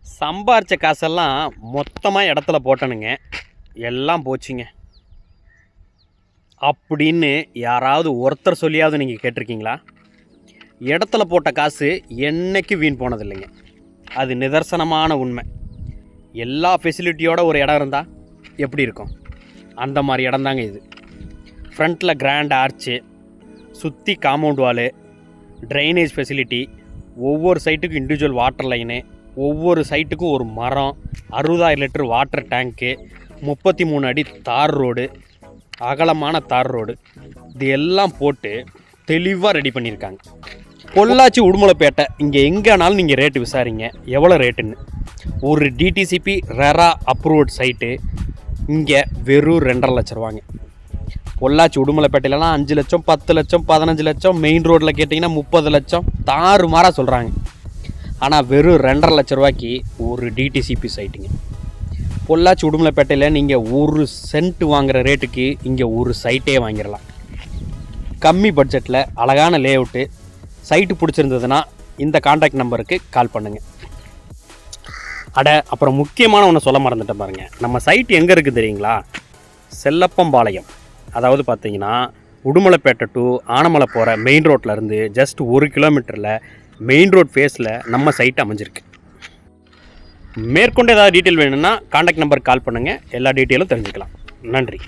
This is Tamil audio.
சம்பாரித்த காசெல்லாம் மொத்தமாக இடத்துல போட்டனுங்க, எல்லாம் போச்சுங்க அப்படின்னு யாராவது ஒருத்தர் சொல்லியாவது நீங்கள் கேட்டிருக்கீங்களா? இடத்துல போட்ட காசு என்றைக்கு வீண் போனதில்லைங்க. அது நிதர்சனமான உண்மை. எல்லா ஃபெசிலிட்டியோட ஒரு இடம் இருந்தால் எப்படி இருக்கும்? அந்த மாதிரி இடம் தாங்க இது. ஃப்ரண்ட்டில் கிராண்ட் ஆர்ச்சு, சுற்றி காம்பவுண்ட் வாலு, ட்ரைனேஜ் ஃபெசிலிட்டி, ஒவ்வொரு சைட்டுக்கும் இண்டிவிஜுவல் வாட்டர் லைனு, ஒவ்வொரு சைட்டுக்கும் ஒரு மரம், 60,000 லிட்டர் வாட்டர் டேங்க்கு, 33 அடி தார் ரோடு, அகலமான தார் ரோடு, இது எல்லாம் போட்டு தெளிவாக ரெடி பண்ணியிருக்காங்க. பொள்ளாச்சி உடுமலைப்பேட்டை இங்கே எங்கேனாலும் நீங்கள் ரேட்டு விசாரிங்க, எவ்வளோ ரேட்டுன்னு. ஒரு டிடிசிபி ரெரா அப்ரூவ்ட் சைட்டு இங்கே வெறும் 2.5 லட்ச ரூபாங்க. பொள்ளாச்சி உடுமலைப்பேட்டையிலலாம் 5 லட்சம், 10 லட்சம், 15 லட்சம், மெயின் ரோட்டில் கேட்டிங்கன்னா 30 லட்சம், தாறுமாறாக சொல்கிறாங்க. ஆனால் வெறும் 2.5 லட்ச ரூபாய்க்கு ஒரு டிடிசிபி சைட்டுங்க. பொள்ளாச்சி உடுமலைப்பேட்டையில் நீங்கள் ஒரு சென்ட் வாங்குகிற ரேட்டுக்கு இங்கே ஒரு சைட்டே வாங்கிடலாம். கம்மி பட்ஜெட்டில் அழகான லே அவுட்டு. சைட்டு பிடிச்சிருந்ததுன்னா இந்த கான்டாக்ட் நம்பருக்கு கால் பண்ணுங்கள். அப்புறம் முக்கியமான ஒன்று சொல்ல மறந்துட்டேன் பாருங்கள். நம்ம சைட்டு எங்கே இருக்குது தெரியுங்களா? செல்லப்பம்பாளையம். அதாவது பார்த்தீங்கன்னா உடுமலைப்பேட்டை டு ஆனமலை போகிற மெயின் ரோட்லேருந்து ஜஸ்ட் 1 கிலோமீட்டரில் மெயின் ரோட் ஃபேஸில் நம்ம சைட் அமைஞ்சிருக்கு. மேற்கொண்டு ஏதாவது டீட்டெயில் வேணும்னா கான்டாக்ட் நம்பருக்கு கால் பண்ணுங்கள், எல்லா டீட்டெயிலும் தெரிஞ்சுக்கலாம். நன்றி.